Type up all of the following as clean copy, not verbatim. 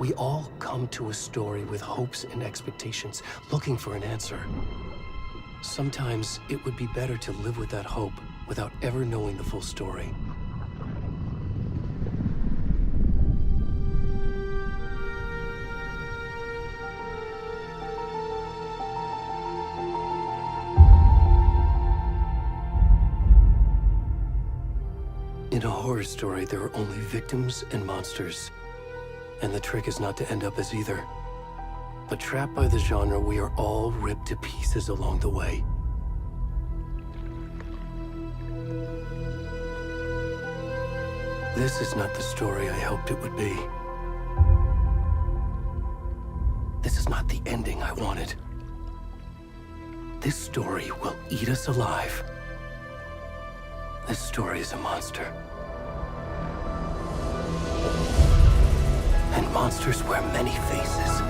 We all come to a story with hopes and expectations, looking for an answer. Sometimes it would be better to live with that hope without ever knowing the full story. In a horror story, there are only victims and monsters. And the trick is not to end up as either. But trapped by the genre, we are all ripped to pieces along the way. This is not the story I hoped it would be. This is not the ending I wanted. This story will eat us alive. This story is a monster. And monsters wear many faces.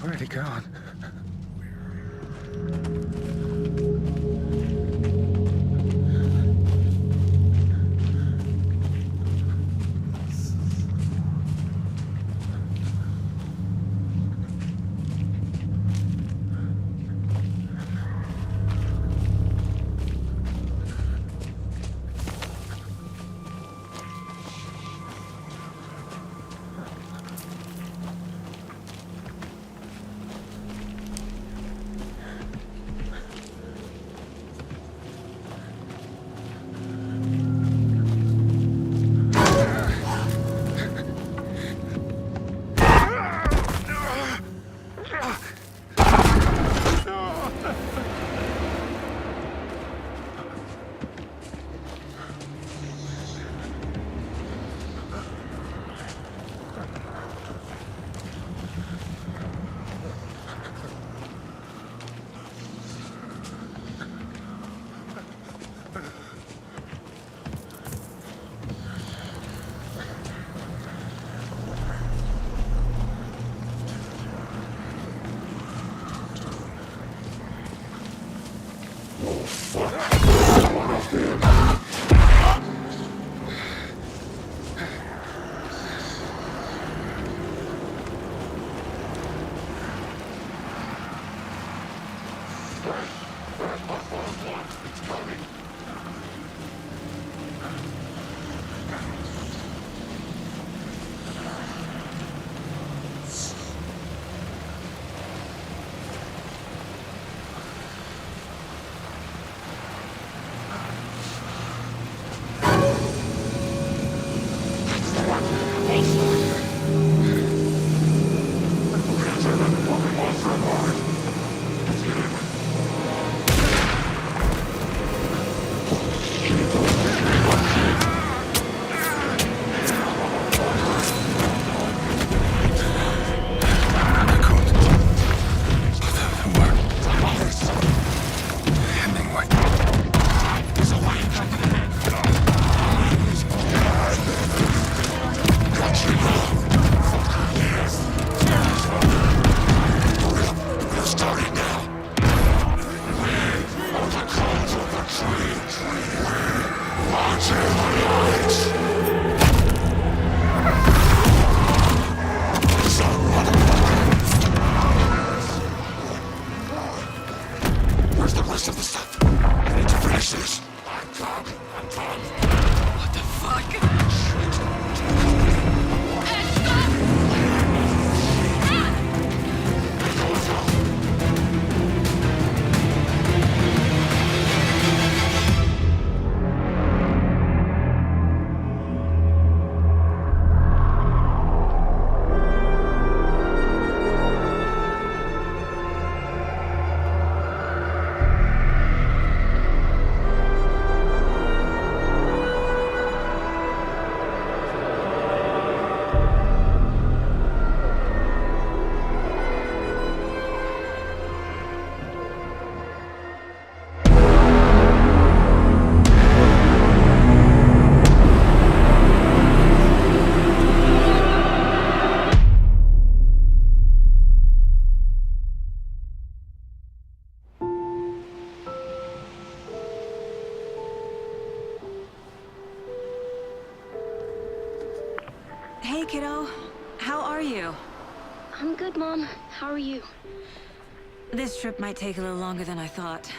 Where'd he gone? Watch him alive! Where's the rest of the stuff? I need to finish this. What the fuck? Hey, kiddo. How are you? I'm good, Mom. How are you? This trip might take a little longer than I thought.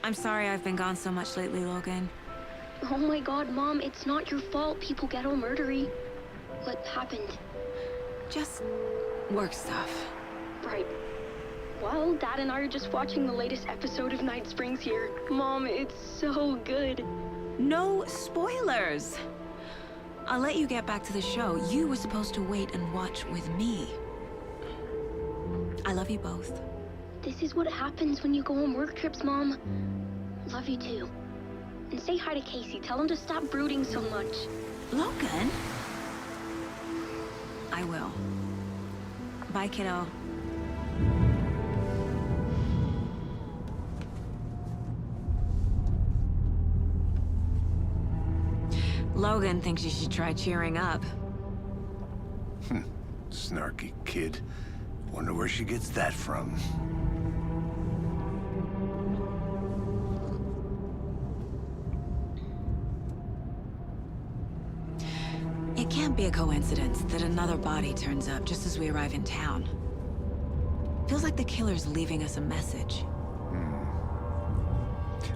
I'm sorry I've been gone so much lately, Logan. Oh my god, Mom, it's not your fault people get all murdery. What happened? Just work stuff. Right. Well, Dad and I are just watching the latest episode of Night Springs here. Mom, it's so good. No spoilers! I'll let you get back to the show. You were supposed to wait and watch with me. I love you both. This is what happens when you go on work trips, Mom. Love you too. And say hi to Casey. Tell him to stop brooding so much. Logan? I will. Bye, kiddo. Logan thinks you should try cheering up. Snarky kid. Wonder where she gets that from. It can't be a coincidence that another body turns up just as we arrive in town. Feels like the killer's leaving us a message.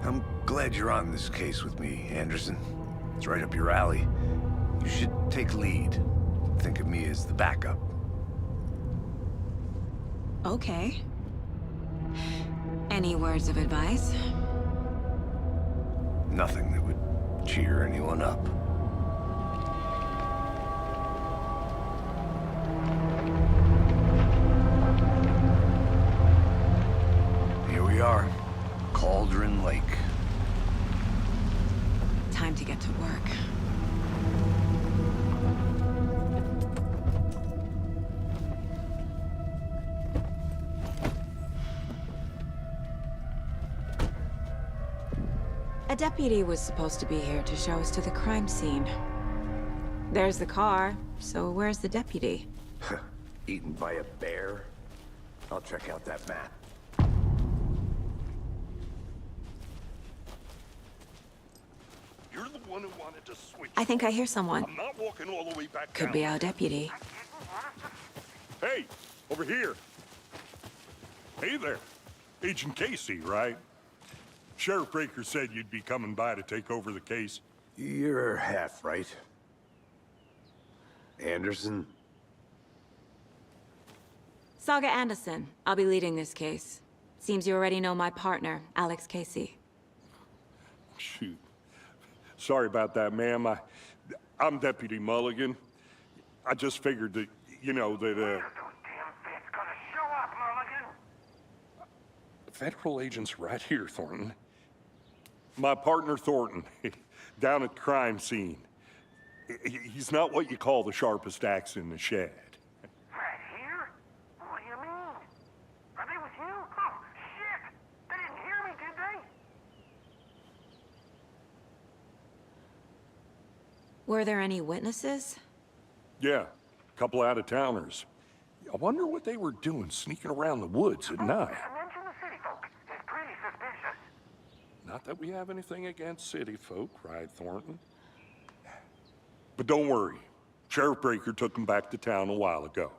I'm glad you're on this case with me, Anderson. It's right up your alley. You should take lead. Think of me as the backup. Okay. Any words of advice? Nothing that would cheer anyone up. Here we are. Cauldron Lake. Time to get to work. A deputy was supposed to be here to show us to the crime scene. There's the car, so where's the deputy? Eaten by a bear? I'll check out that map. You're the one who wanted to switch. I think I hear someone. I'm not walking all the way back Could down. be our deputy. Hey, over here. Hey there. Agent Casey, right? Sheriff Breaker said you'd be coming by to take over the case. You're half right. Anderson? Saga Anderson. I'll be leading this case. Seems you already know my partner, Alex Casey. Shoot. Sorry about that, ma'am. I'm Deputy Mulligan. I just figured that, you know, that, Those damn feds gonna show up, Mulligan. federal agent's right here, Thornton. My partner, Thornton, down at the crime scene. He's not what you call the sharpest axe in the shed. Right here? What do you mean? Are they with you? Oh, shit! They didn't hear me, did they? Were there any witnesses? Yeah, a couple out-of-towners. I wonder what they were doing sneaking around the woods at night. Mention the city folk. It's pretty suspicious. Not that we have anything against city folk, right, Thornton? But don't worry. Sheriff Breaker took him back to town a while ago.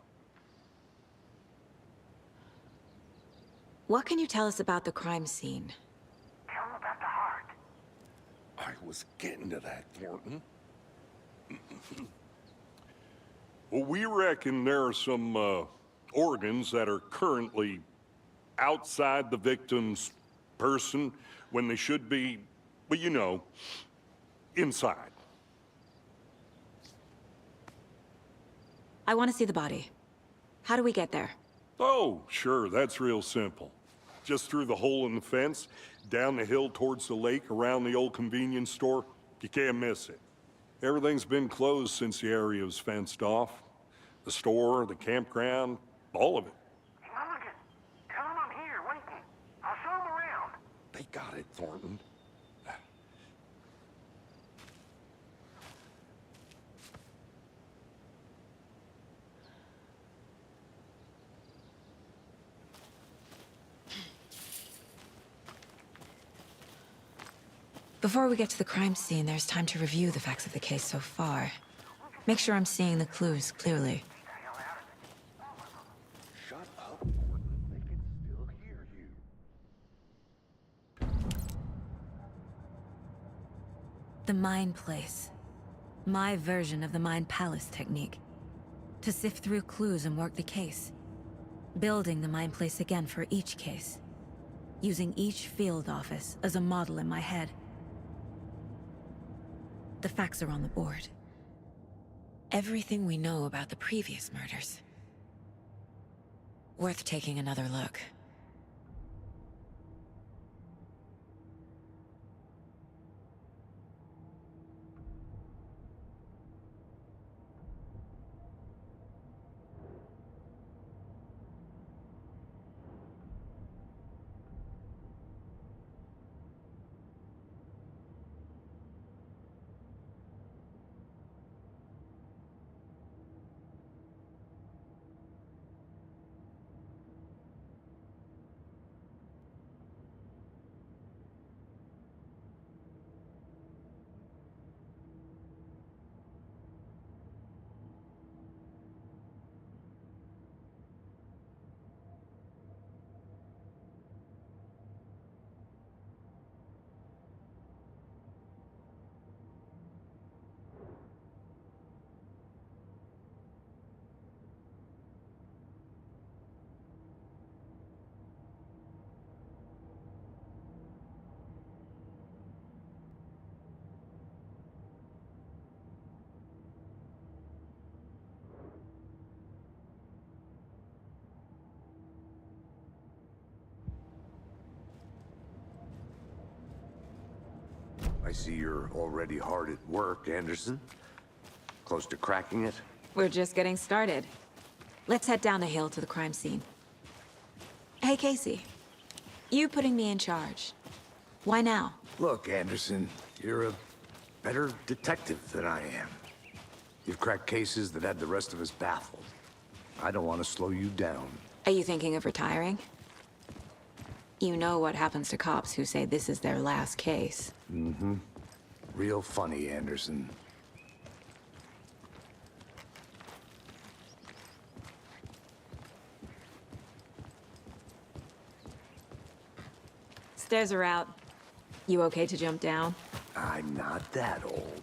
What can you tell us about the crime scene? Tell him about the heart. I was getting to that, Thornton. Well, we reckon there are some organs that are currently outside the victim's person when they should be, well, you know, inside. I want to see the body. How do we get there? Oh, sure, that's real simple. Just through the hole in the fence, down the hill towards the lake, around the old convenience store. You can't miss it. Everything's been closed since the area was fenced off. The store, the campground, all of it. Mulligan, tell him I'm here waiting. I'll show him around. They got it, Thornton. Before we get to the crime scene, there's time to review the facts of the case so far. Make sure I'm seeing the clues clearly. Shut up, Thornton. They can still hear you. The Mind Place. My version of the Mind Palace technique. To sift through clues and work the case. Building the Mind Place again for each case. Using each field office as a model in my head. The facts are on the board. Everything we know about the previous murders. Worth taking another look. I see you're already hard at work, Anderson. Close to cracking it? We're just getting started. Let's head down the hill to the crime scene. Hey, Casey. You putting me in charge. Why now? Look, Anderson, you're a better detective than I am. You've cracked cases that had the rest of us baffled. I don't want to slow you down. Are you thinking of retiring? You know what happens to cops who say this is their last case. Mm-hmm. Real funny, Anderson. Stairs are out. You okay to jump down? I'm not that old.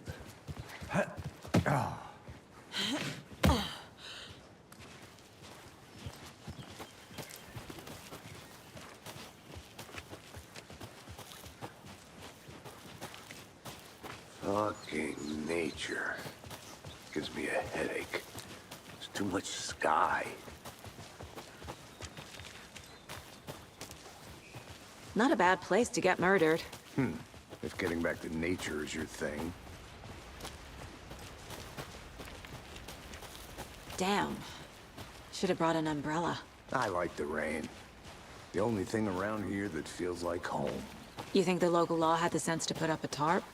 Fucking nature. Gives me a headache. There's too much sky. Not a bad place to get murdered. If getting back to nature is your thing. Damn. Should have brought an umbrella. I like the rain. The only thing around here that feels like home. You think the local law had the sense to put up a tarp?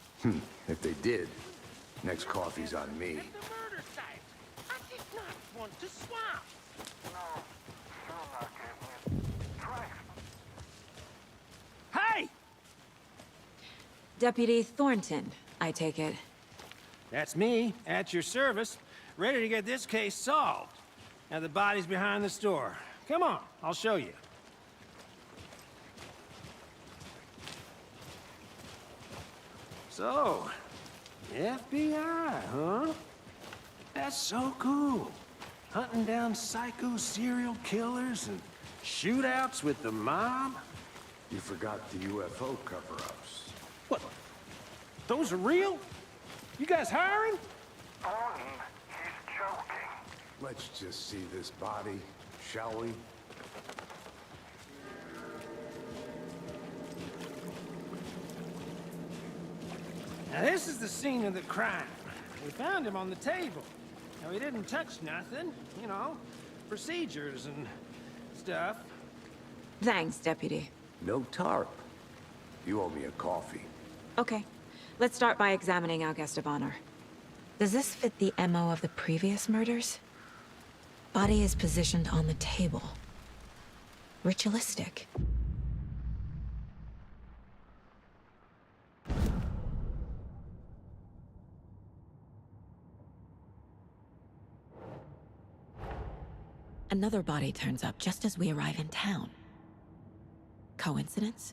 If they did, next coffee's on me. The murder site. I did not want to swap. No, sure not, Captain. Try. Deputy Thornton, I take it. That's me, at your service, ready to get this case solved. Now the body's behind the store. Come on, I'll show you. So, FBI, huh? That's so cool. Hunting down psycho serial killers and shootouts with the mob? You forgot the UFO cover-ups. What? Those are real? You guys hiring? Thornton, he's joking. Let's just see this body, shall we? Now this is the scene of the crime. We found him on the table. Now he didn't touch nothing, you know, procedures and stuff. Thanks, Deputy. No tarp. You owe me a coffee. Okay. Let's start by examining our guest of honor. Does this fit the MO of the previous murders? Body is positioned on the table. Ritualistic. Another body turns up just as we arrive in town. Coincidence?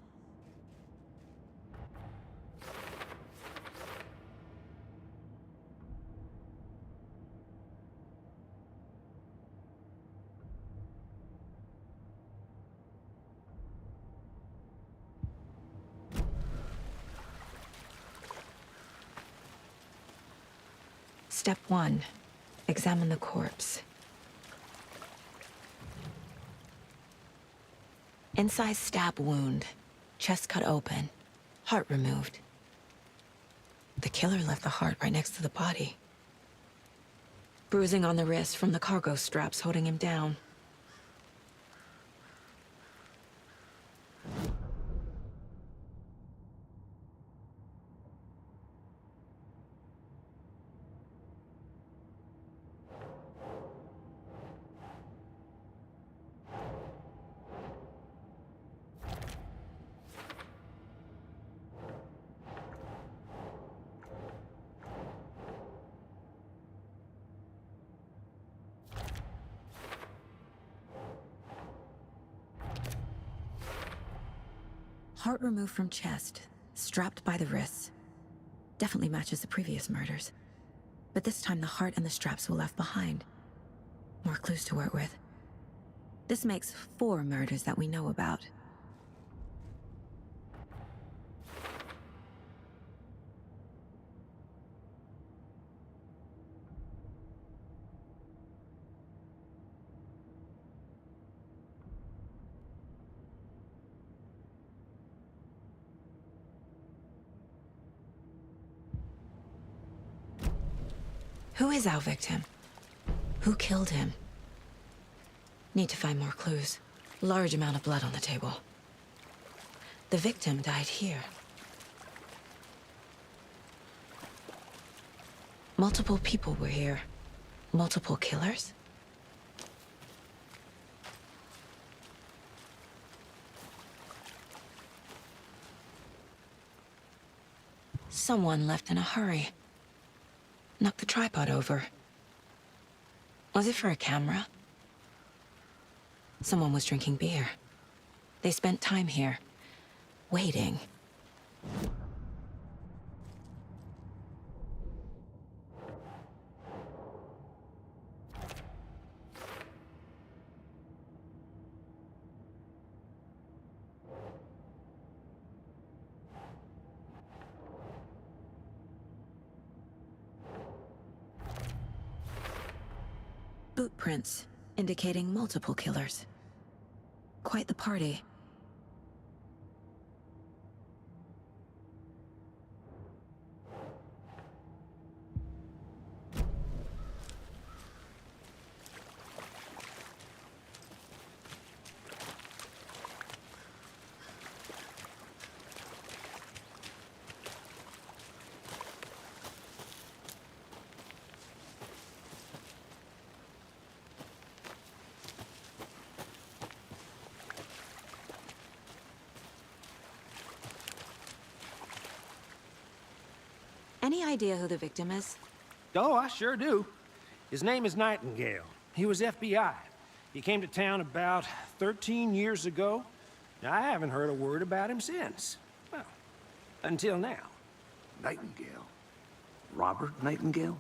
Step 1. Examine the corpse. Incised stab wound. Chest cut open. Heart removed. The killer left the heart right next to the body. Bruising on the wrist from the cargo straps holding him down. Heart removed from chest, strapped by the wrists. Definitely matches the previous murders. But this time the heart and the straps were left behind. More clues to work with. This makes 4 murders that we know about. Who is our victim? Who killed him? Need to find more clues. Large amount of blood on the table. The victim died here. Multiple people were here. Multiple killers? Someone left in a hurry. Knocked the tripod over. Was it for a camera? Someone was drinking beer. They spent time here, waiting. Boot prints, indicating multiple killers. Quite the party. Any idea who the victim is? Oh, I sure do. His name is Nightingale. He was FBI. He came to town about 13 years ago. I haven't heard a word about him since. Well, until now. Nightingale? Robert Nightingale?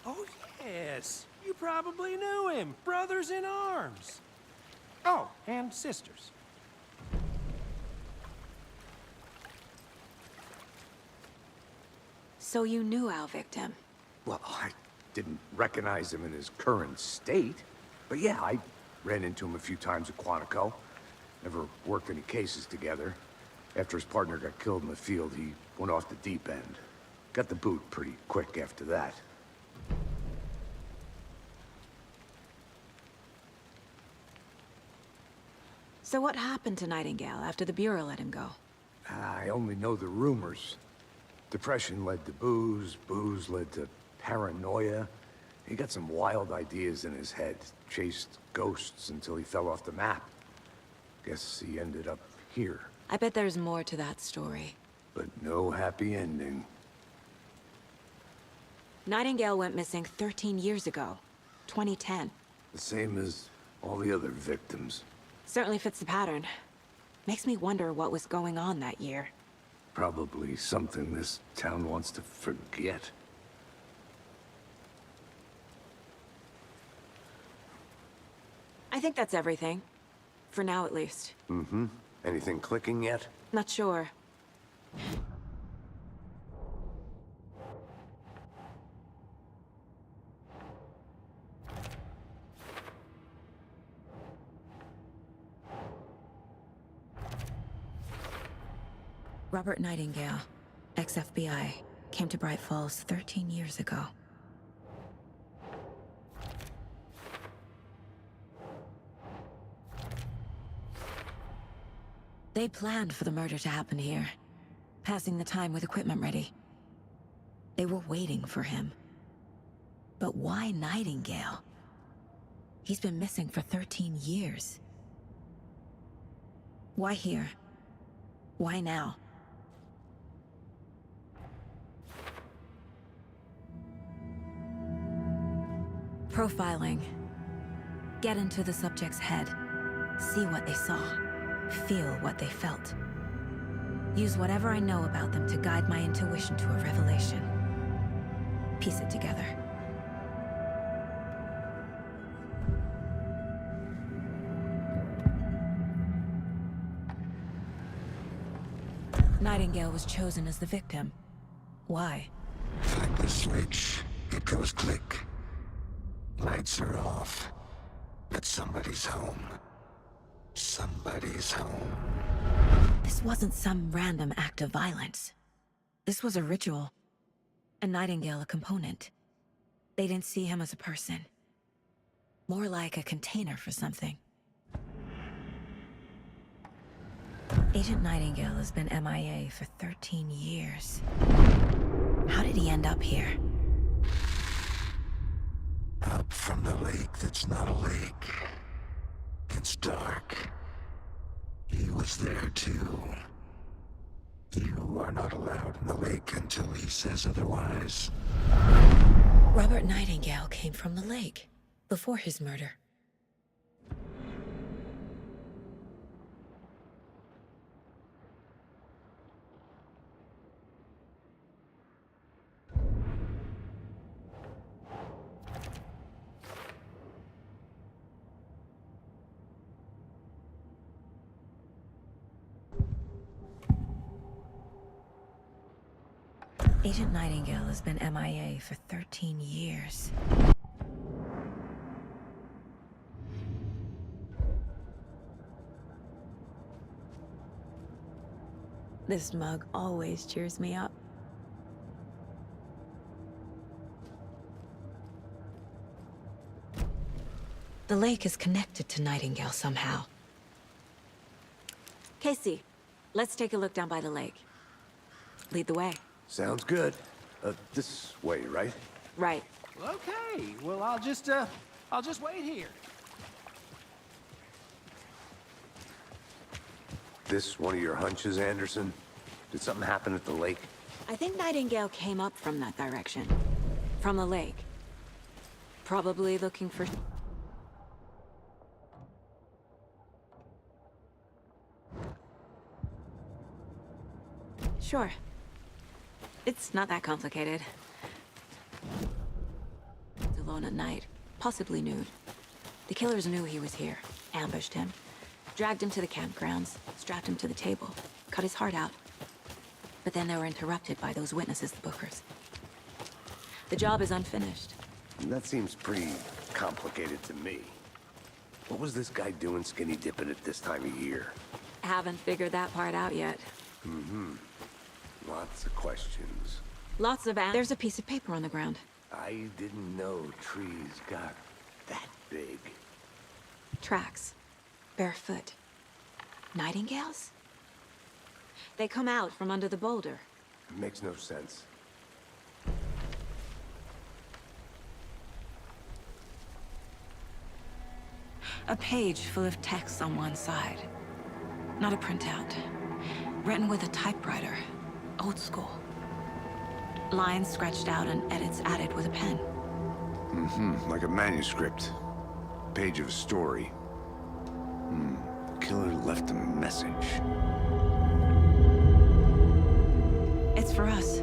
Oh, yes. You probably knew him. Brothers in arms. Oh, and sisters. So you knew our victim. Well, I didn't recognize him in his current state. But yeah, I ran into him a few times at Quantico. Never worked any cases together. After his partner got killed in the field, he went off the deep end. Got the boot pretty quick after that. So what happened to Nightingale after the Bureau let him go? I only know the rumors. Depression led to booze, booze led to paranoia. He got some wild ideas in his head, chased ghosts until he fell off the map. Guess he ended up here, I bet there's more to that story. but no happy ending. Nightingale went missing 13 years ago. 2010. The same as all the other victims. Certainly fits the pattern. Makes me wonder what was going on that year. Probably something this town wants to forget. I think that's everything. For now, at least. Mm-hmm. Anything clicking yet? Not sure. Robert Nightingale, ex-FBI, came to Bright Falls 13 years ago. They planned for the murder to happen here, passing the time with equipment ready. They were waiting for him. But why Nightingale? He's been missing for 13 years. Why here? Why now? Profiling. Get into the subject's head. See what they saw. Feel what they felt. Use whatever I know about them to guide my intuition to a revelation. Piece it together. Nightingale was chosen as the victim. Why? Flip the switch, it goes click. Lights are off. But somebody's home. Somebody's home. This wasn't some random act of violence. This was a ritual. And Nightingale a component. They didn't see him as a person. More like a container for something. Agent Nightingale has been MIA for 13 years. How did he end up here? Up from the lake that's not a lake. It's dark. He was there too. You are not allowed in the lake until he says otherwise. Robert Nightingale came from the lake, before his murder. Agent Nightingale has been MIA for 13 years. This mug always cheers me up. The lake is connected to Nightingale somehow. Casey, let's take a look down by the lake. Lead the way. Sounds good. This way, right? Right. Okay, well, I'll just wait here. This one of your hunches, Anderson? Did something happen at the lake? I think Nightingale came up from that direction. From the lake. Probably looking for... Sure. It's not that complicated. Alone at night, possibly nude. The killers knew he was here, ambushed him, dragged him to the campgrounds, strapped him to the table, cut his heart out. But then they were interrupted by those witnesses, the Bookers. The job is unfinished. That seems pretty complicated to me. What was this guy doing skinny dipping at this time of year? Haven't figured that part out yet. Lots of questions. Lots of There's a piece of paper on the ground. I didn't know trees got that big. Tracks. Barefoot. Nightingales? They come out from under the boulder. It makes no sense. A page full of text on one side. Not a printout. Written with a typewriter. Old school. Lines scratched out and edits added with a pen. Like a manuscript. Page of a story. Killer left a message. It's for us.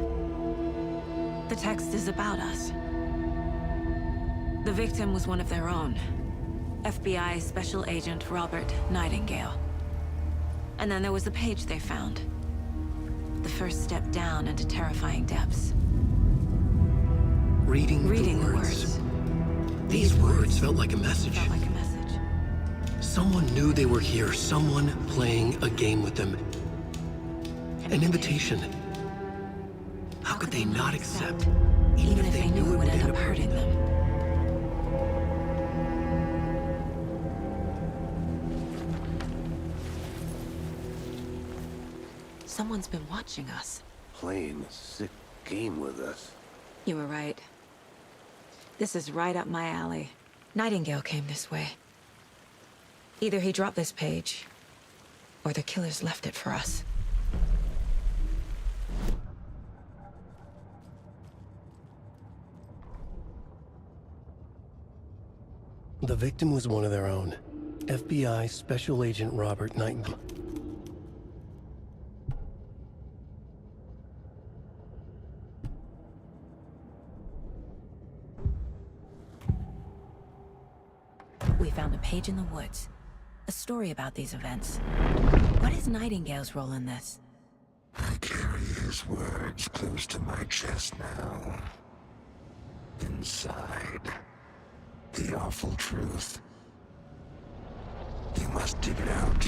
The text is about us. The victim was one of their own. FBI Special Agent Robert Nightingale. And then there was the page they found. The first step down into terrifying depths. Reading the words. These words felt like a message. Felt like a message. Someone knew they were here, someone playing a game with them. An invitation. How could they not accept, even if they knew it would end up hurting them? Someone's been watching us. Playing a sick game with us. You were right. This is right up my alley. Nightingale came this way. Either he dropped this page, or the killers left it for us. The victim was one of their own. FBI Special Agent Robert Nightingale. We found a page in the woods. A story about these events. What is Nightingale's role in this? I carry his words close to my chest now. Inside, the awful truth. You must dig it out.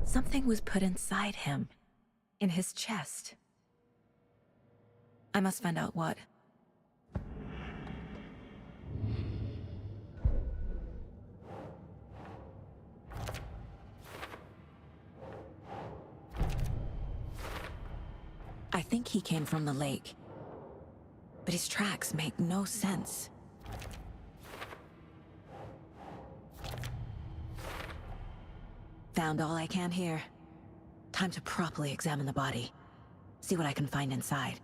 Something was put inside him. In his chest. I must find out what. I think he came from the lake. But his tracks make no sense. Found all I can here. Time to properly examine the body. See what I can find inside.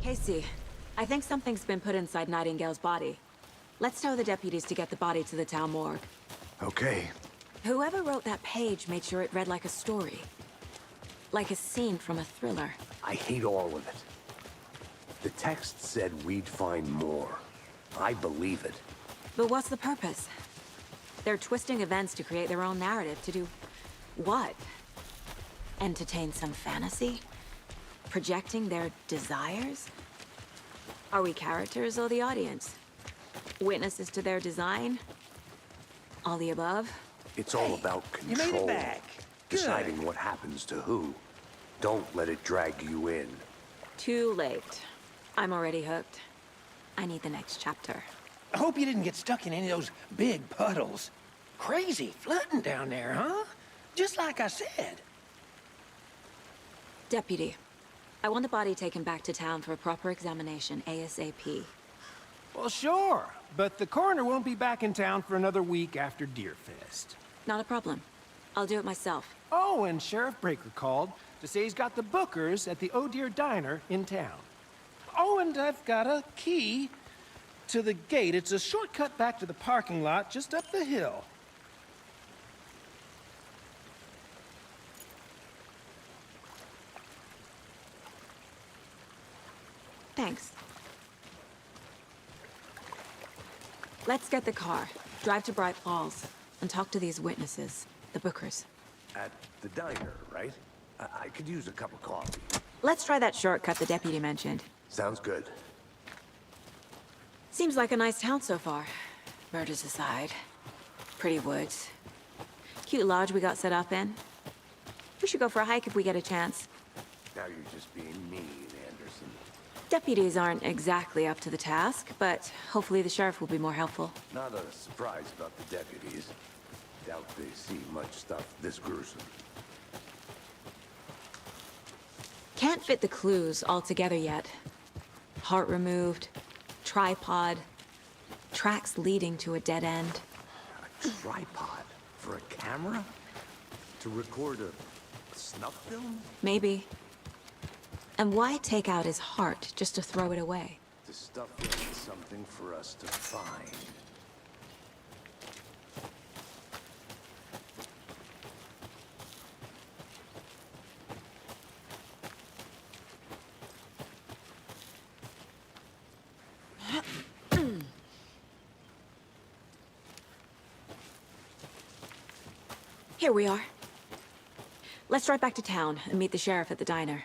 Casey, I think something's been put inside Nightingale's body. Let's tell the deputies to get the body to the town morgue. Okay. Whoever wrote that page made sure it read like a story. Like a scene from a thriller. I hate all of it. The text said we'd find more. I believe it. But what's the purpose? They're twisting events to create their own narrative. To do what? Entertain some fantasy? Projecting their desires? Are we characters or the audience? Witnesses to their design? All the above? It's all about You control. made it back. Good. Deciding what happens to who. Don't let it drag you in. Too late. I'm already hooked. I need the next chapter. I hope you didn't get stuck in any of those big puddles. Crazy flooding down there, huh? Just like I said. Deputy, I want the body taken back to town for a proper examination ASAP. Well, sure. But the coroner won't be back in town for another week after Deerfest. Not a problem. I'll do it myself. Oh, and Sheriff Breaker called to say he's got the Bookers at the Oh Dear Diner in town. Oh, and I've got a key to the gate. It's a shortcut back to the parking lot just up the hill. Thanks. Let's get the car, drive to Bright Falls, and talk to these witnesses, the Bookers. At the diner, right? I could use a cup of coffee. Let's try that shortcut the deputy mentioned. Sounds good. Seems like a nice town so far. Murders aside. Pretty woods. Cute lodge we got set up in. We should go for a hike if we get a chance. Now you're just being mean, Anderson. Deputies aren't exactly up to the task, but hopefully the sheriff will be more helpful. Not a surprise about the deputies. Doubt they see much stuff this gruesome. Can't fit the clues all together yet. Heart removed, tripod, tracks leading to a dead end. A tripod? For a camera? To record a snuff film? Maybe. And why take out his heart just to throw it away? To stuff in something for us to find. Here we are. Let's drive back to town and meet the sheriff at the diner.